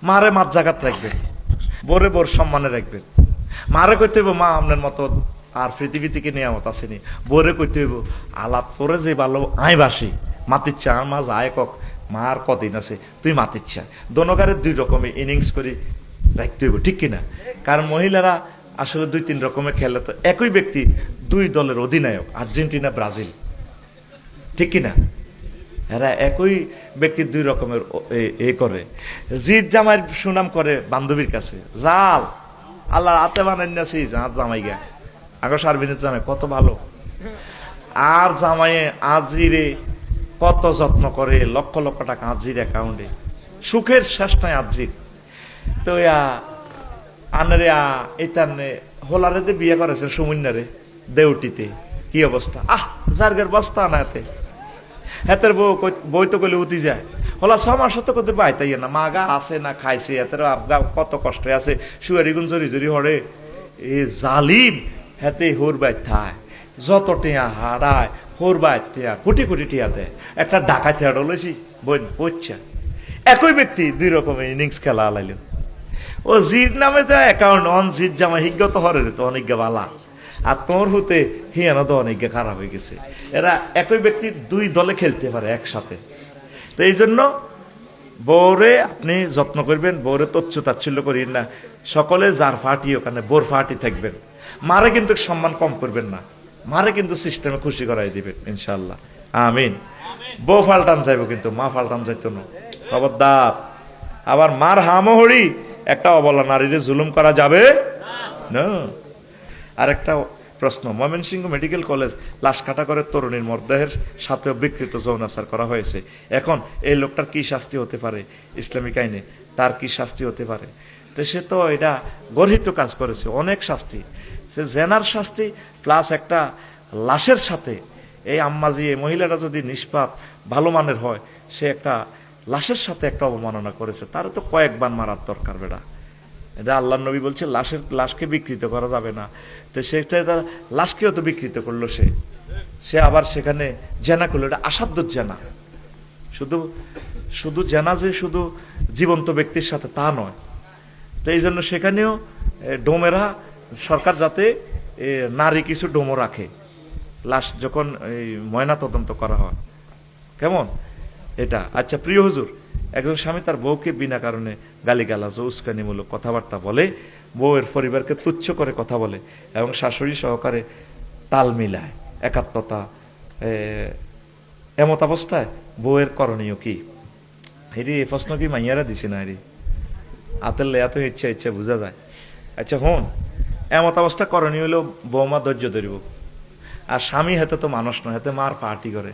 মারে মার জায়গাত রাখবেন, বোরে বোর সম্মানে রাখবেন। মারে কইতে হইব মা আপনার মতো আর পৃথিবী থেকে নিয়ামত আসেনি। বোরে কইতে হইব আলাপ তোরে যে ভালো আই বাসি মাতিচ্ছা আর মা যায় কক মার কদিন আছে তুই মাতিচ্ছা। দোনোকারের দুই রকমের ইনিংস করে রাখতে হইব, ঠিক কিনা? কারণ মহিলারা আসলে দুই তিন রকমের খেলে, তো একই ব্যক্তি দুই দলের অধিনায়ক, আর্জেন্টিনা ব্রাজিল, ঠিক কিনা? এরা একই ব্যক্তির দুই রকমের এ করে। জিদ জামাইয়ের সুনাম করে বান্ধবীর কাছে, জাল আল্লাহ হাতে বানাই নাছি জাত জামাই গা আগর সার্বিনের জামাই কত ভালো, আর জামাইয়ে আজিরে কত যত্ন করে, লক্ষ লক্ষ টাকা আজির অ্যাকাউন্টে, সুখের শেষ নাই আজির। তো আনারে এইতানে হোলারেতে বিয়ে করেছে সমুন্যারে দেউটিতে, কি অবস্থা, জার্গের বস্তা না এতে হেতের বই তো কইলে উঠি যায়। হলা 6 মাস তো কত বাইতাই না, মাগা আছে না খাইছে, এতের আবগা কত কষ্ট আছে, শুয়ারি গুণ জরি জরি হরে এ জালিম হেতে হোর বাইত থায়, যত টিয়া হারায় হোর বাইত টিয়া কোটি কোটি টিয়া দেয়। একটা ডাকাত হেড় লইছি বই বইচ্ছা, একই ব্যক্তি দুই রকমের ইনিংস খেলা আলাইল। ও জির নামে তো অ্যাকাউন্ট অন জির জামা হিজ্ঞত হরে তো অনেক বালা, আর তোর হতে হিয়ানো তো অনেক খারাপ হয়ে গেছে। এরা একই ব্যক্তি দুই দলে খেলতে পারে একসাথে। তো এই জন্য বউরে আপনি যত্ন করবেন, বউরে তচ্ছ তাচ্ছিল্য করিন না, সকলে যার ফাটি ওখানে বোর ফাটি থাকবেন। মারে কিন্তু সম্মান কম করবেন না, মারে কিন্তু সিস্টেমে খুশি করাই দিবেন ইনশাল্লাহ, আমিন। বউ ফাল্টান যাইব কিন্তু মা ফাল্টান যাইতো না, খবরদার। আবার মার হামহড়ি একটা অবলা নারীরে জুলুম করা যাবে না। আরেকটা প্রশ্ন, ময়মনসিংহ মেডিকেল কলেজ লাশ কাটা করে তরুণীর মরদেহের সাথে বিকৃত যৌনাচার করা হয়েছে। এখন এই লোকটার কি শাস্তি হতে পারে ইসলামিক আইনে, তার কি শাস্তি হতে পারে? তো সে তো এটা গর্হিত কাজ করেছে, অনেক শাস্তি, সে জেনার শাস্তি প্লাস একটা লাশের সাথে। এই আম্মাজি এই মহিলাটা যদি নিষ্পাপ ভালো মানের হয়, সে একটা লাশের সাথে একটা অবমাননা করেছে, তার তো কয়েকবার মারার দরকার বেটা। এটা আল্লাহ নবী বলছে লাশকে বিকৃত করা যাবে না। তো সেটা তার লাশকেও তো বিকৃত করলো, সে আবার সেখানে জেনা করলো, এটা আসাধ্য জেনা। শুধু জেনা যে শুধু জীবন্ত ব্যক্তির সাথে তা নয়। তো এই জন্য সেখানেও ডোমেরা সরকার যাতে নারী কিছু ডোমো রাখে লাশ যখন এই ময়না তদন্ত করা হয়, কেমন এটা? আচ্ছা প্রিয় হুজুর, একজন স্বামী তার বউকে বিনা কারণে গালিগালাজ ও উস্কানিমূলক কথাবার্তা বলে, বউয়ের পরিবারকে তুচ্ছ করে কথা বলে এবং শাশুড়ি সহকারে তাল মিলায়, একাত্মতা, এমত অবস্থায় বউয়ের করণীয় কি? হেরি এই প্রশ্ন কি মাইয়ারা দিছি না? হেরি আতের লেয়া তো ইচ্ছা ইচ্ছা বোঝা যায়। আচ্ছা হন, এমত অবস্থা করণীয় হলেও বৌমা ধৈর্য ধরিব, আর স্বামী হাতে তো মানুষ নয়, হাতে মার পার্টি করে।